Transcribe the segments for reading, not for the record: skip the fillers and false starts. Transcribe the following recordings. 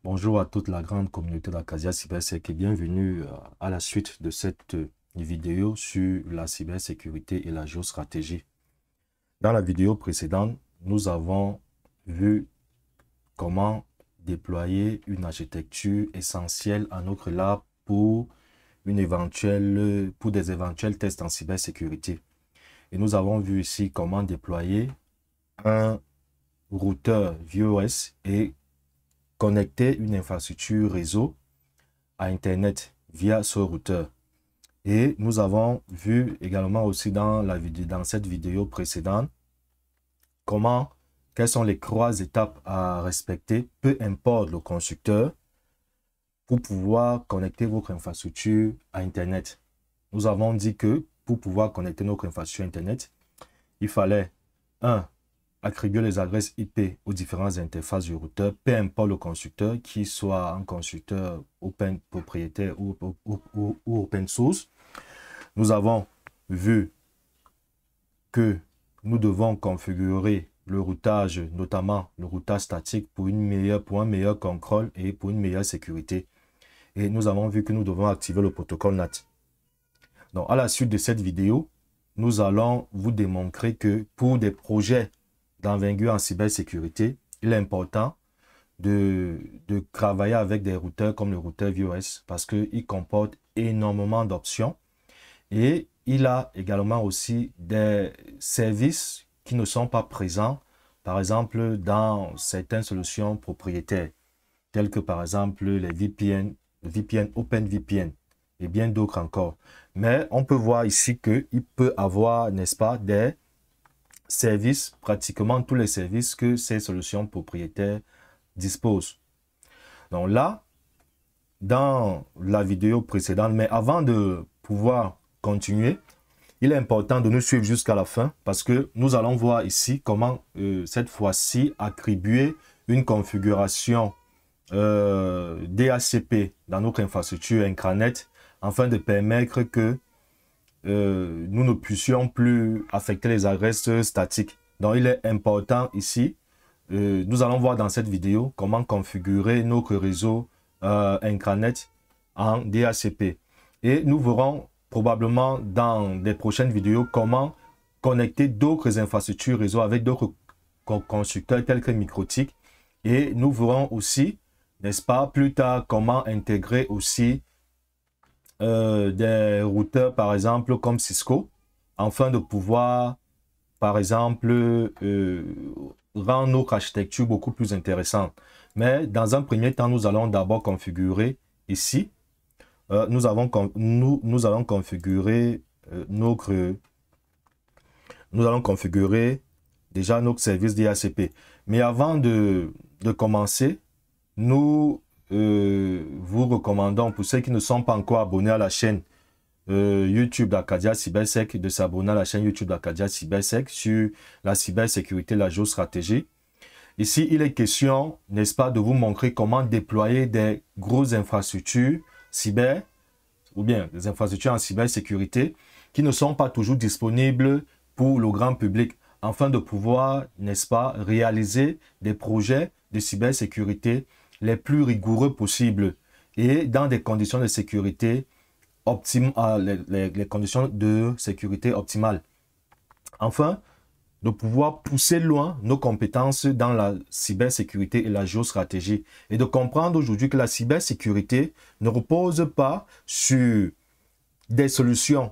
Bonjour à toute la grande communauté d'Acadia Cybersec et bienvenue à la suite de cette vidéo sur la cybersécurité et la géostratégie. Dans la vidéo précédente, nous avons vu comment déployer une architecture essentielle à notre lab pour des éventuels tests en cybersécurité. Et nous avons vu ici comment déployer un routeur VOS et connecter une infrastructure réseau à Internet via ce routeur. Et nous avons vu également aussi dans cette vidéo précédente quelles sont les 3 étapes à respecter, peu importe le constructeur, pour pouvoir connecter votre infrastructure à Internet. Nous avons dit que pour pouvoir connecter notre infrastructure Internet, il fallait 1. Attribuer les adresses IP aux différentes interfaces du routeur, peu importe le constructeur, qu'il soit un constructeur open propriétaire ou open source. Nous avons vu que nous devons configurer le routage, notamment le routage statique pour un meilleur contrôle et pour une meilleure sécurité. Et nous avons vu que nous devons activer le protocole NAT. Donc, à la suite de cette vidéo, nous allons vous démontrer que pour des projets d'envergure en cybersécurité, il est important de travailler avec des routeurs comme le routeur VOS parce qu'il comporte énormément d'options et il a également aussi des services qui ne sont pas présents, par exemple, dans certaines solutions propriétaires, telles que par exemple les VPN, OpenVPN et bien d'autres encore. Mais on peut voir ici qu'il peut avoir, n'est-ce pas, des services, pratiquement tous les services que ces solutions propriétaires disposent. Donc là, dans la vidéo précédente, mais avant de pouvoir continuer, il est important de nous suivre jusqu'à la fin parce que nous allons voir ici comment cette fois-ci attribuer une configuration DHCP dans notre infrastructure intranet afin de permettre que nous ne puissions plus affecter les adresses statiques. Donc, il est important ici, nous allons voir dans cette vidéo comment configurer notre réseau intranet en DHCP. Et nous verrons probablement dans des prochaines vidéos comment connecter d'autres infrastructures réseau avec d'autres constructeurs tels que Microtik. Et nous verrons aussi, n'est-ce pas, plus tard, comment intégrer aussi des routeurs, par exemple, comme Cisco, afin de pouvoir, par exemple, rendre notre architecture beaucoup plus intéressante. Mais dans un premier temps, nous allons d'abord configurer ici. Nous allons configurer déjà notre service DHCP. Mais avant de commencer, nous vous recommandons, pour ceux qui ne sont pas encore abonnés à la chaîne YouTube d'Acadia Cybersec, de s'abonner à la chaîne YouTube d'Acadia Cybersec sur la cybersécurité, la géostratégie. Ici, il est question, n'est-ce pas, de vous montrer comment déployer des grosses infrastructures cyber, ou bien des infrastructures en cybersécurité qui ne sont pas toujours disponibles pour le grand public, afin de pouvoir, n'est-ce pas, réaliser des projets de cybersécurité les plus rigoureux possibles et dans des conditions de sécurité optimales, les conditions de sécurité optimales. Enfin, de pouvoir pousser loin nos compétences dans la cybersécurité et la géostratégie et de comprendre aujourd'hui que la cybersécurité ne repose pas sur des solutions,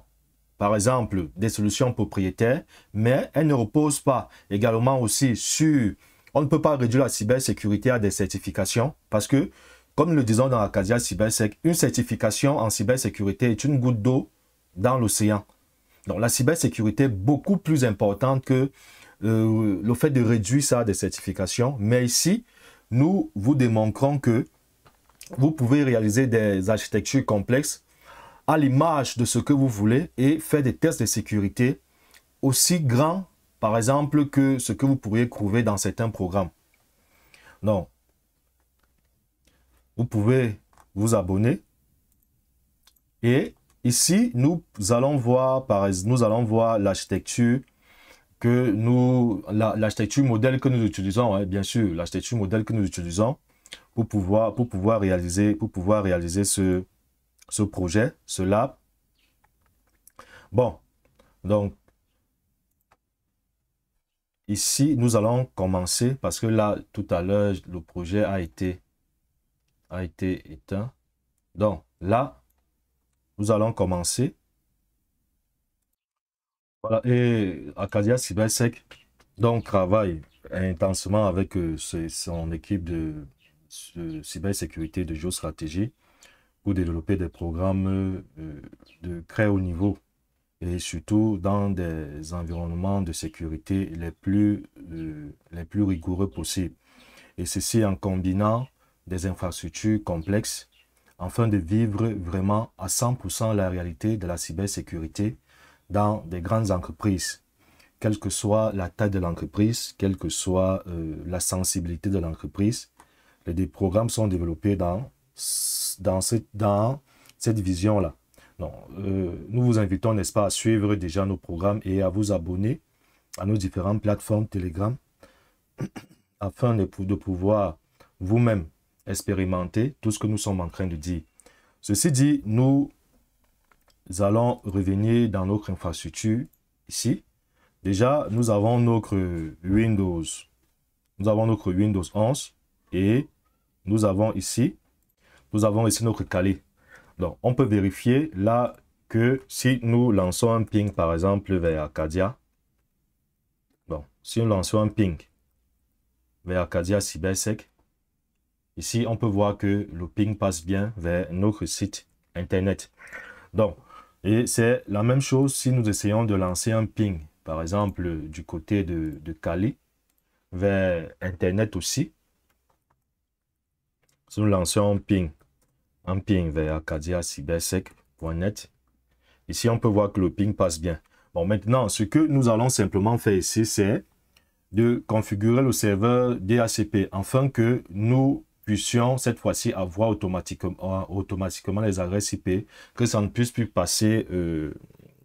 par exemple des solutions propriétaires, mais elle ne repose pas également aussi sur... On ne peut pas réduire la cybersécurité à des certifications parce que, comme nous le disons dans Acadia Cybersec, une certification en cybersécurité est une goutte d'eau dans l'océan. Donc, la cybersécurité est beaucoup plus importante que le fait de réduire ça à des certifications. Mais ici, nous vous démontrons que vous pouvez réaliser des architectures complexes à l'image de ce que vous voulez et faire des tests de sécurité aussi grands, par exemple, que ce que vous pourriez trouver dans certains programmes. Donc, vous pouvez vous abonner. Et ici, nous allons voir l'architecture l'architecture modèle que nous utilisons, hein, bien sûr, l'architecture modèle que nous utilisons pour pouvoir réaliser ce projet, ce lab. Bon, donc ici, nous allons commencer parce que là, tout à l'heure, le projet a été éteint. Donc là, nous allons commencer. Voilà, et Acadia Cybersec donc travaille intensément avec son équipe de cybersécurité de géostratégie pour développer des programmes de très haut niveau et surtout dans des environnements de sécurité les plus rigoureux possibles. Et ceci en combinant des infrastructures complexes afin de vivre vraiment à 100% la réalité de la cybersécurité dans des grandes entreprises, quelle que soit la taille de l'entreprise, quelle que soit la sensibilité de l'entreprise. Les programmes sont développés dans cette vision-là. Nous vous invitons, n'est-ce pas, à suivre déjà nos programmes et à vous abonner à nos différentes plateformes Telegram afin de pouvoir vous-même expérimenter tout ce que nous sommes en train de dire. Ceci dit, nous allons revenir dans notre infrastructure ici. Déjà, nous avons notre Windows. Nous avons notre Windows 11 et nous avons ici notre Kali. Donc, on peut vérifier là que si nous lançons un ping, par exemple, vers Acadia, bon, si nous lançons un ping vers Acadia Cybersec, ici, on peut voir que le ping passe bien vers notre site Internet. Donc, et c'est la même chose si nous essayons de lancer un ping, par exemple, du côté de Kali, vers Internet aussi. Si nous lançons un ping vers acadiacybersec.net, ici, on peut voir que le ping passe bien. Bon, maintenant, ce que nous allons simplement faire ici, c'est de configurer le serveur DHCP afin que nous puissions cette fois-ci avoir automatiquement les adresses IP, que ça ne puisse plus passer de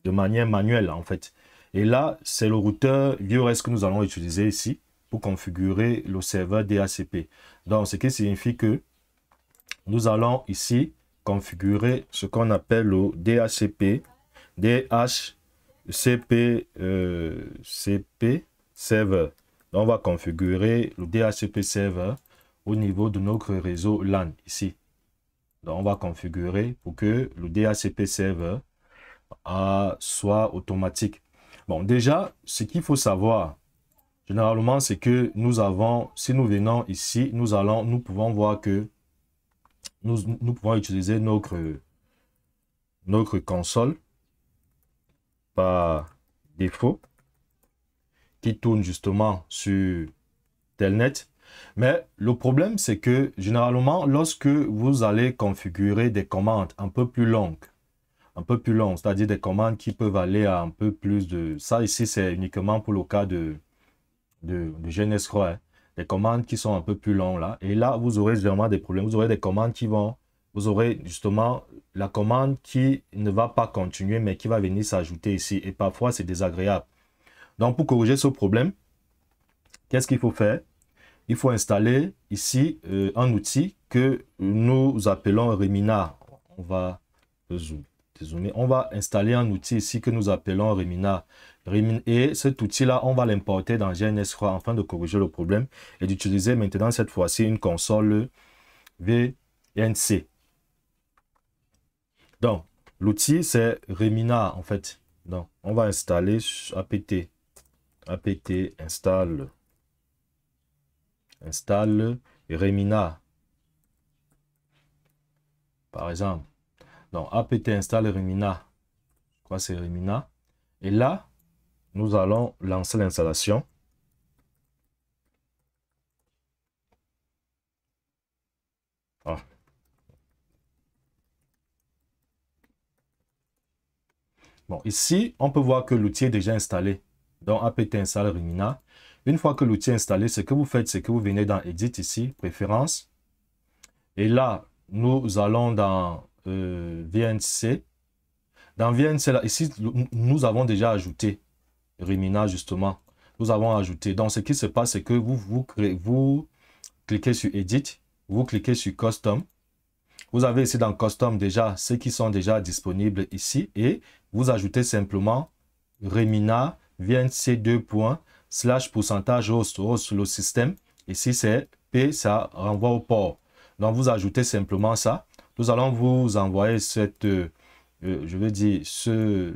manière manuelle en fait. Et là, c'est le routeur ViewRS que nous allons utiliser ici pour configurer le serveur DHCP. Donc, ce qui signifie que nous allons ici configurer ce qu'on appelle le DHCP, CP Server. Donc, on va configurer le DHCP Server au niveau de notre réseau LAN ici. Donc, on va configurer pour que le DHCP Server soit automatique. Bon, déjà, ce qu'il faut savoir, généralement, c'est que nous avons, si nous venons ici, nous pouvons voir que nous pouvons utiliser notre console par défaut qui tourne justement sur Telnet. Mais le problème, c'est que généralement, lorsque vous allez configurer des commandes un peu plus longues, c'est-à-dire des commandes qui peuvent aller à un peu plus de... Ça ici, c'est uniquement pour le cas de GNS-Core, hein. Des commandes qui sont un peu plus longues là. Et là, vous aurez généralement des problèmes. Vous aurez des commandes qui vont... Vous aurez justement la commande qui ne va pas continuer, mais qui va venir s'ajouter ici. Et parfois, c'est désagréable. Donc, pour corriger ce problème, qu'est-ce qu'il faut faire? Il faut installer ici un outil que nous appelons Remina. On va installer un outil ici que nous appelons Remina. Et cet outil-là, on va l'importer dans GNS-Core afin de corriger le problème et d'utiliser maintenant cette fois-ci une console VNC. Donc, l'outil, c'est Remina en fait. Donc, on va installer apt installe Remina. Par exemple. Donc, apt installe Remina. Je crois que c'est Remina. Et là, nous allons lancer l'installation. Ah. Bon, ici, on peut voir que l'outil est déjà installé. Donc, apt installe Remina. Une fois que l'outil est installé, ce que vous faites, c'est que vous venez dans Edit ici, Préférences. Et là, nous allons dans VNC. Dans VNC, là, ici, nous avons déjà ajouté Remina, justement. Nous avons ajouté. Donc, ce qui se passe, c'est que vous cliquez sur Edit. vous cliquez sur Custom. Vous avez ici dans Custom déjà ceux qui sont déjà disponibles ici et vous ajoutez simplement Remina VNC 2 points / pourcentage host sur le système. Ici c'est P, ça renvoie au port. Donc vous ajoutez simplement ça. Nous allons vous envoyer cette, je veux dire, ce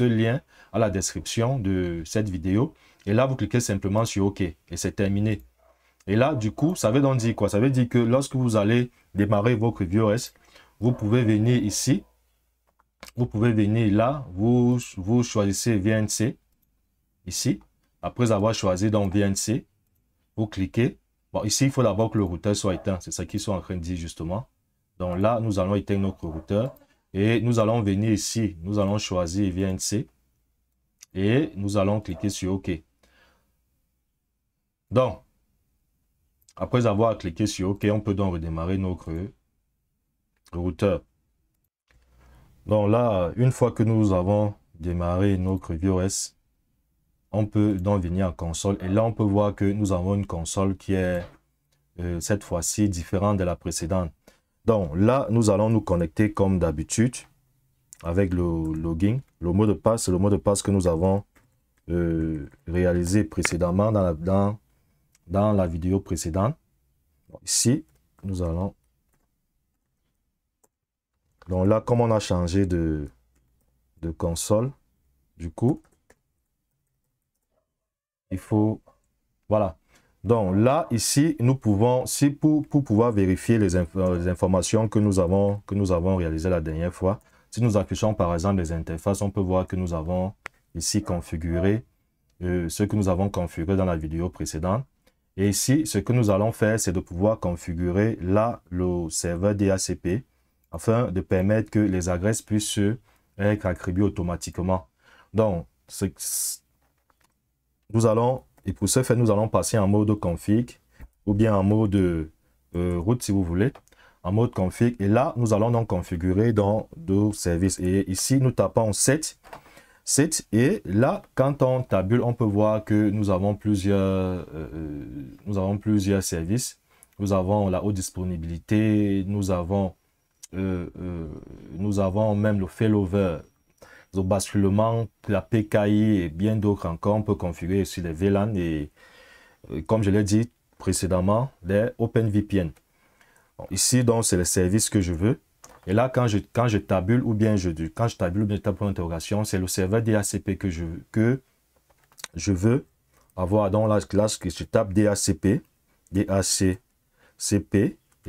lien à la description de cette vidéo. Et là, vous cliquez simplement sur OK et c'est terminé. Et là, du coup, ça veut donc dire quoi? Ça veut dire que lorsque vous allez démarrer votre ViewOS, vous pouvez venir ici. Vous pouvez venir là, vous choisissez VNC ici. Après avoir choisi donc VNC, vous cliquez. Bon, ici, il faut d'abord que le routeur soit éteint. C'est ça qu'ils sont en train de dire justement. Donc là, nous allons éteindre notre routeur. Et nous allons venir ici. Nous allons choisir VNC. Et nous allons cliquer sur OK. Donc, après avoir cliqué sur OK, on peut donc redémarrer notre routeur. Donc là, une fois que nous avons démarré notre ViewOS, on peut donc venir en console. Et là, on peut voir que nous avons une console qui est cette fois-ci différente de la précédente. Donc là, nous allons nous connecter comme d'habitude avec le login. Le mot de passe, c'est le mot de passe que nous avons réalisé précédemment dans la vidéo précédente. Ici, nous allons... Donc là, comme on a changé de console, du coup, il faut... Voilà. Donc là, ici, nous pouvons, si pour pouvoir vérifier les informations que nous avons réalisées la dernière fois, si nous affichons par exemple les interfaces, on peut voir que nous avons ici configuré ce que nous avons configuré dans la vidéo précédente. Et ici, ce que nous allons faire, c'est de pouvoir configurer là le serveur DHCP afin de permettre que les adresses puissent être attribuées automatiquement. Donc, nous allons, et pour ce faire, nous allons passer en mode config ou bien en mode route si vous voulez, en mode config. Et là, nous allons donc configurer dans deux services. Et ici, nous tapons 7. Et là, quand on tabule, on peut voir que nous avons plusieurs services. Nous avons la haute disponibilité, nous avons même le failover, le basculement, la PKI et bien d'autres encore. On peut configurer aussi les VLAN et comme je l'ai dit précédemment, les OpenVPN. Bon, ici, donc, c'est le service que je veux. Et là, quand je tabule ou bien je tape pour l'interrogation, c'est le serveur DHCP que je veux avoir. Dans la classe que je tape DHCP. Et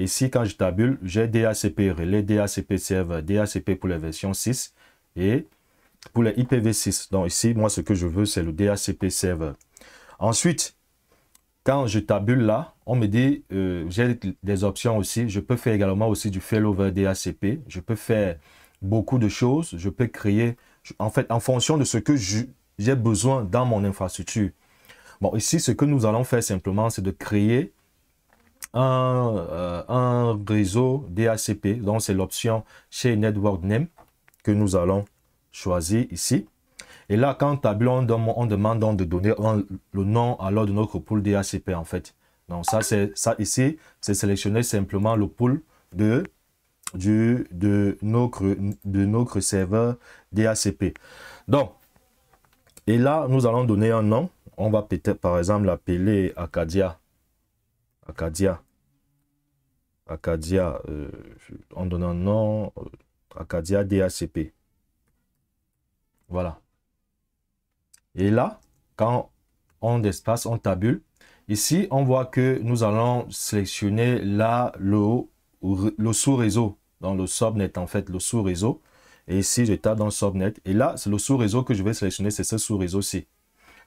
ici, quand je tabule, j'ai DHCP relais, DHCP serveur, DHCP pour la version 6 et pour les IPv6. Donc ici, moi, ce que je veux, c'est le DHCP serveur. Ensuite, quand je tabule là, on me dit, j'ai des options aussi. Je peux faire également aussi du failover DHCP. Je peux faire beaucoup de choses. Je peux créer, en fait, en fonction de ce que j'ai besoin dans mon infrastructure. Bon, ici, ce que nous allons faire simplement, c'est de créer un réseau DHCP. Donc, c'est l'option chez Network Name que nous allons choisir ici. Et là, quand on tabule, on demande donc de donner le nom alors de notre pool DHCP en fait. Donc ça ici, c'est sélectionner simplement le pool de notre serveur DHCP. Donc, et là, nous allons donner un nom. On va peut-être par exemple l'appeler Acadia. On donne un nom, Acadia DHCP. Voilà. Et là, quand on espace, on tabule. Ici, on voit que nous allons sélectionner là le sous-réseau. Dans le subnet, en fait, le sous-réseau. Et ici, je tape dans le subnet. Et là, c'est le sous-réseau que je vais sélectionner, c'est ce sous-réseau-ci.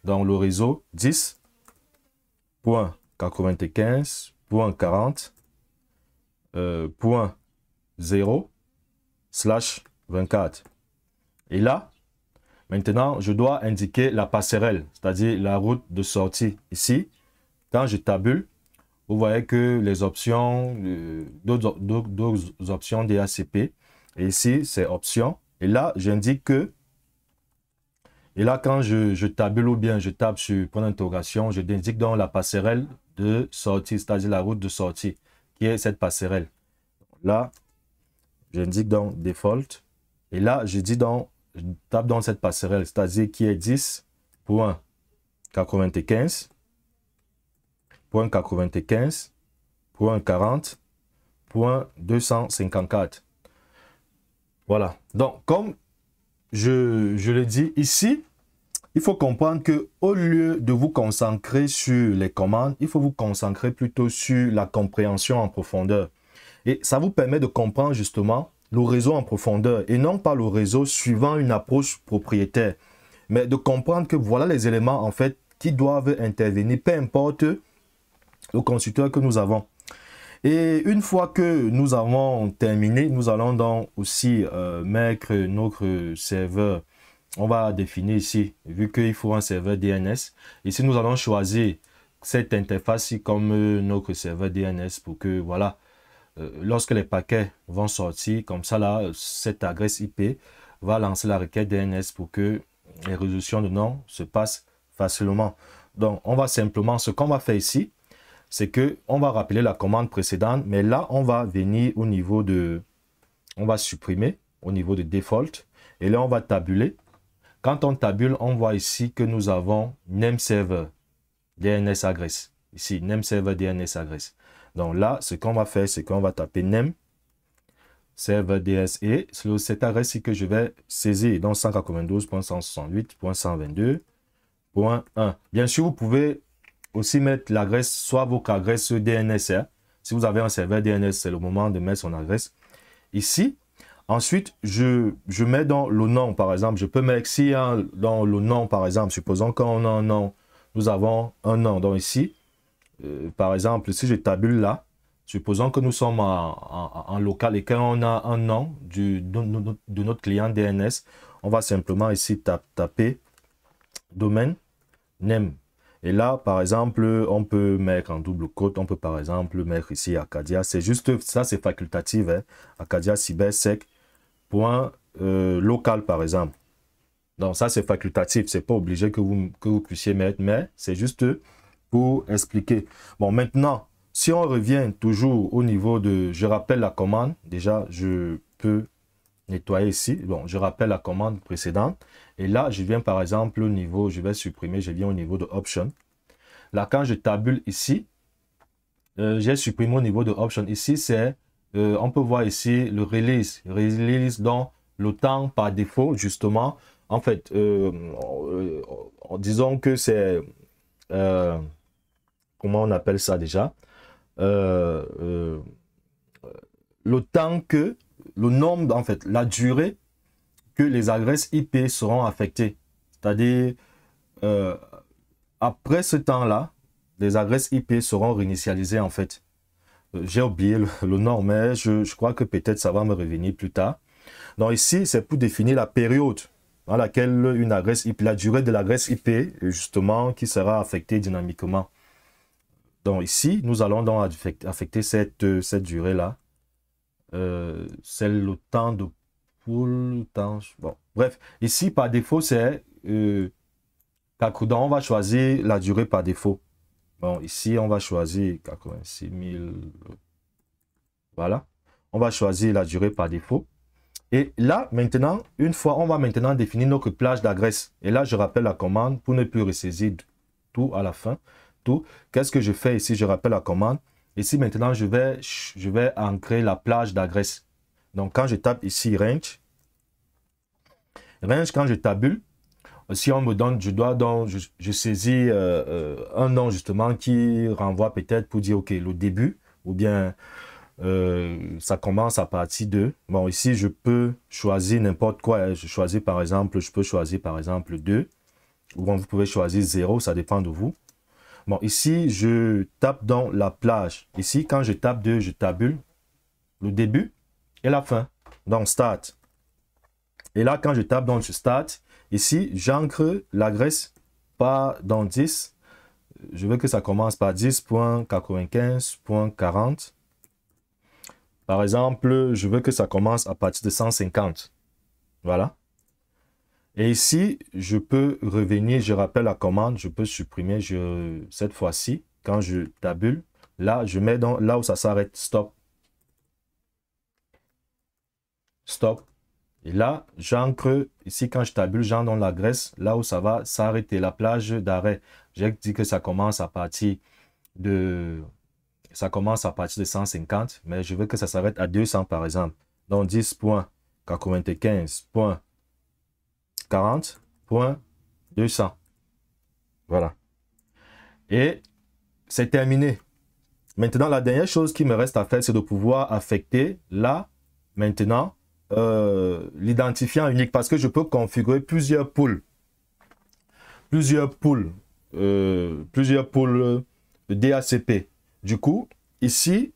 Donc, le réseau 10.95.40.0/24. Et là, maintenant, je dois indiquer la passerelle, c'est-à-dire la route de sortie. Ici, quand je tabule, vous voyez que les options, d'autres options DHCP. Et ici, c'est options. Et là, j'indique que, et là, quand je tabule ou bien je tape sur point d'interrogation, je indique donc la passerelle de sortie, c'est-à-dire la route de sortie. qui est cette passerelle. Là, j'indique dans Default. Et là, je tape dans cette passerelle, c'est-à-dire qui est 10.95.40.254. Voilà. Donc, comme je le dis ici, il faut comprendre que au lieu de vous concentrer sur les commandes, il faut vous concentrer plutôt sur la compréhension en profondeur. Et ça vous permet de comprendre justement le réseau en profondeur et non pas le réseau suivant une approche propriétaire, mais de comprendre que voilà les éléments en fait qui doivent intervenir, peu importe le constructeur que nous avons. Et une fois que nous avons terminé, nous allons donc aussi mettre notre serveur. On va définir ici, vu qu'il faut un serveur DNS. Ici, nous allons choisir cette interface-ci comme notre serveur DNS pour que, voilà, lorsque les paquets vont sortir, comme ça, là, cette adresse IP va lancer la requête DNS pour que les résolutions de nom se passent facilement. Donc, on va simplement, ce qu'on va faire ici, c'est que on va rappeler la commande précédente, mais là, on va venir au niveau de, on va supprimer au niveau de default, et là, on va tabuler. Quand on tabule, on voit ici que nous avons name server DNS address. Ici, name server DNS address. Donc là, ce qu'on va faire, c'est qu'on va taper name server DNS et c'est cette adresse-ci que je vais saisir. Donc 192.168.122.1. Bien sûr, vous pouvez aussi mettre l'adresse, soit votre adresse DNS. Hein. Si vous avez un serveur DNS, c'est le moment de mettre son adresse ici. Ensuite, je mets dans le nom, par exemple. Je peux mettre ici dans le nom, par exemple. Supposons qu'on a un nom. Nous avons un nom. Donc ici, par exemple, si je tabule là, supposons que nous sommes en local et qu'on a un nom de notre client DNS, on va simplement ici taper domaine name. Et là, par exemple, on peut mettre en double quote, on peut par exemple mettre ici Acadia. C'est juste, ça c'est facultatif, hein? Acadia cybersec.local par exemple. Donc ça c'est facultatif, c'est pas obligé que vous puissiez mettre, mais c'est juste pour expliquer. Bon, maintenant, si on revient toujours au niveau de, je rappelle la commande, déjà je peux nettoyer ici. Bon, je rappelle la commande précédente. Et là, je viens par exemple au niveau, je vais supprimer, je viens au niveau de Option. Là, quand je tabule ici, j'ai supprimé au niveau de Option. Ici, c'est, on peut voir ici le release. Release dans le temps par défaut, justement. En fait, disons que c'est, comment on appelle ça déjà? Le temps que, le nombre, en fait, la durée que les adresses IP seront affectées. C'est-à-dire, après ce temps-là, les adresses IP seront réinitialisées en fait. J'ai oublié le nom, mais je crois que peut-être ça va me revenir plus tard. Donc ici, c'est pour définir la période dans laquelle une adresse IP, la durée de l'adresse IP, justement, qui sera affectée dynamiquement. Donc ici, nous allons donc affecter cette durée-là. C'est le temps de pool, temps... Bon, bref, ici, par défaut, c'est... donc, on va choisir la durée par défaut. Bon, ici, on va choisir 86 000. Voilà. On va choisir la durée par défaut. Et là, maintenant, une fois, on va maintenant définir notre plage d'adresse. Et là, je rappelle la commande pour ne plus ressaisir tout à la fin. Tout. Qu'est-ce que je fais ici? Je rappelle la commande. Ici, maintenant, je vais ancrer la plage d'adresse. Donc, quand je tape ici range, quand je tabule, si on me donne, je saisis un nom justement qui renvoie peut-être pour dire, ok, le début, ou bien ça commence à partir de, bon, ici, je peux choisir n'importe quoi. Hein. Je peux choisir par exemple 2, ou bon, vous pouvez choisir 0, ça dépend de vous. Bon, ici, je tape dans la plage. Ici, quand je tape 2, je tabule le début et la fin. Donc, start. Et là, quand je tape dans start, ici, j'ancre l'adresse pas dans 10. Je veux que ça commence par 10.95.40. Par exemple, je veux que ça commence à partir de 150. Voilà. Et ici, je peux revenir, je rappelle la commande, je peux supprimer cette fois-ci, quand je tabule, Là, je mets dans là où ça s'arrête, stop. Stop. Et là, j'ancre ici quand je tabule, j'entre dans l'adresse, là où ça va s'arrêter, la plage d'arrêt. J'ai dit que ça commence à partir de 150, mais je veux que ça s'arrête à 200 par exemple. Donc 10.95.40.200. Voilà. Et c'est terminé. Maintenant, la dernière chose qui me reste à faire, c'est de pouvoir affecter là, maintenant, l'identifiant unique, parce que je peux configurer plusieurs poules. Plusieurs poules de DHCP. Du coup, ici,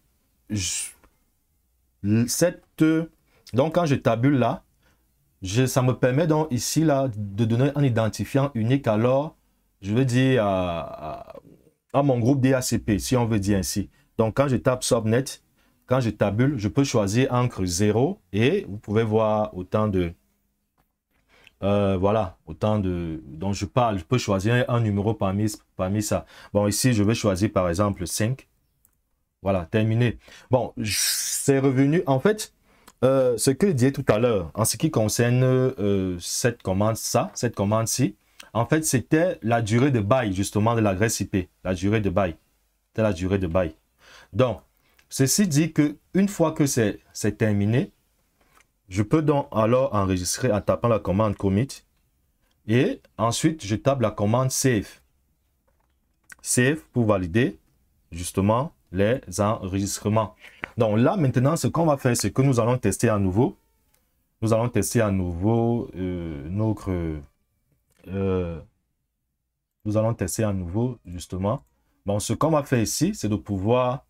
donc quand je tabule là, ça me permet donc ici là de donner un identifiant unique. Alors, je veux dire à mon groupe DHCP, si on veut dire ainsi. Donc, quand je tape Subnet, quand je tabule, je peux choisir entre 0 et vous pouvez voir autant de... voilà, autant de... dont je parle. Je peux choisir un numéro parmi ça. Bon, ici, je vais choisir par exemple 5. Voilà, terminé. Bon, c'est revenu. En fait, ce que je disais tout à l'heure, en ce qui concerne cette commande-ci, en fait, c'était la durée de bail, justement, de l'adresse IP. La durée de bail. C'était la durée de bail. Donc, ceci dit que une fois que c'est terminé, je peux donc alors enregistrer en tapant la commande commit. Et ensuite, je tape la commande save. Save pour valider, justement, les enregistrements. Donc là, maintenant, ce qu'on va faire, c'est que nous allons tester à nouveau. Nous allons tester à nouveau nous allons tester à nouveau, justement. Bon, ce qu'on va faire ici, c'est de pouvoir,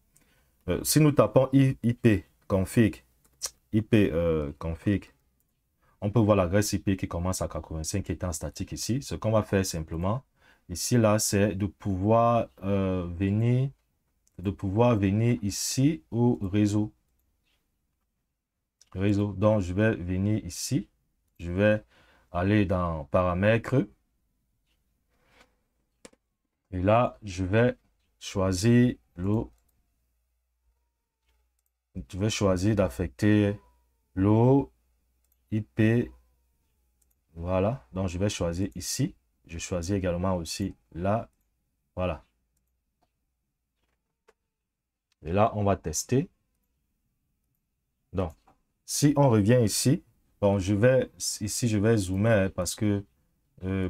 si nous tapons IP config, config, on peut voir l'adresse IP qui commence à 85 qui est en statique ici. Ce qu'on va faire simplement, ici, là, c'est de pouvoir venir ici au réseau. Donc, je vais venir ici. Je vais aller dans paramètres. Et là, je vais choisir d'affecter l'eau IP. Voilà. Donc, je vais choisir ici. Je choisis également aussi là. Voilà. Et là, on va tester. Donc, si on revient ici, bon, je vais zoomer parce que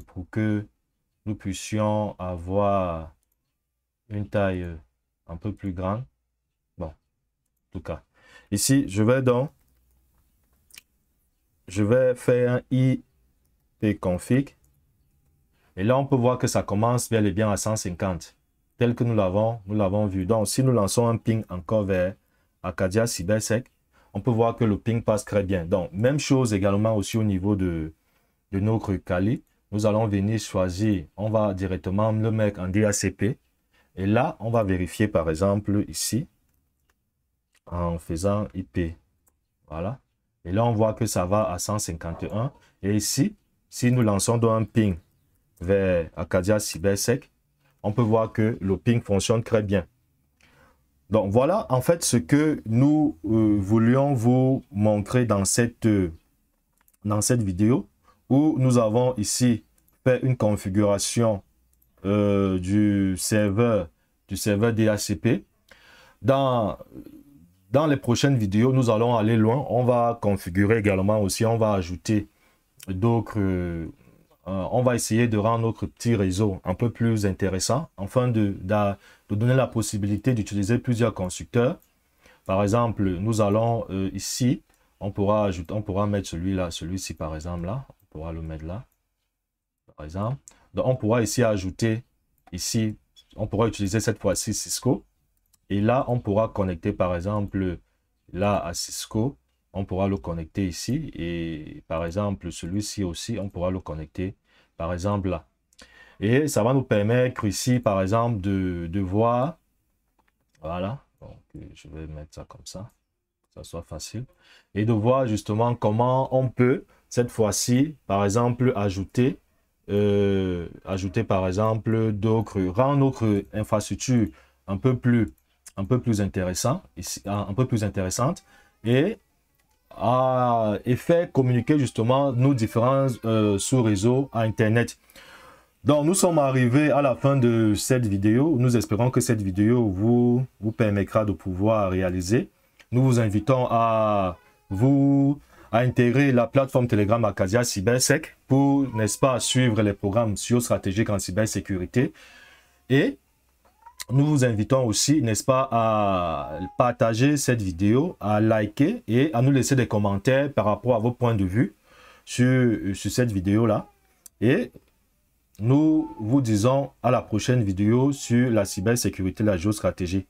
pour que nous puissions avoir une taille un peu plus grande. Bon, en tout cas, ici, je vais faire un IP config. Et là, on peut voir que ça commence bel et bien à 150, tel que nous l'avons vu. Donc, si nous lançons un ping encore vers Acadia CyberSec, on peut voir que le ping passe très bien. Donc, même chose également aussi au niveau de notre Kali. Nous allons venir choisir, on va directement le mettre en DHCP. Et là, on va vérifier par exemple ici, en faisant IP. Voilà. Et là, on voit que ça va à 151. Et ici, si nous lançons donc un ping vers Acadia CyberSec, on peut voir que le ping fonctionne très bien. Donc voilà en fait ce que nous voulions vous montrer dans cette vidéo où nous avons ici fait une configuration du serveur DHCP. Dans les prochaines vidéos, nous allons aller loin. On va configurer également aussi, on va ajouter d'autres... on va essayer de rendre notre petit réseau un peu plus intéressant, afin de donner la possibilité d'utiliser plusieurs constructeurs. Par exemple, nous allons ici, on pourra mettre celui-là, celui-ci par exemple là, on pourra le mettre là, par exemple. Donc on pourra ici ajouter, ici, on pourra utiliser cette fois-ci Cisco. Et là, on pourra connecter par exemple là à Cisco. On pourra le connecter ici et par exemple celui-ci aussi on pourra le connecter par exemple là, et ça va nous permettre ici par exemple de voir, voilà, donc je vais mettre ça comme ça, que ça soit facile, et de voir justement comment on peut cette fois-ci par exemple ajouter par exemple d'autres, rendre notre infrastructure un peu plus un peu plus intéressant, un peu plus intéressante, et faire communiquer justement nos différents sous-réseaux à Internet. Donc, nous sommes arrivés à la fin de cette vidéo. Nous espérons que cette vidéo vous permettra de pouvoir réaliser. Nous vous invitons à intégrer la plateforme Telegram Acadia Cybersec pour, n'est-ce pas, suivre les programmes stratégiques en cybersécurité. Et nous vous invitons aussi, n'est-ce pas, à partager cette vidéo, à liker et à nous laisser des commentaires par rapport à vos points de vue sur cette vidéo-là. Et nous vous disons à la prochaine vidéo sur la cybersécurité, la géostratégie.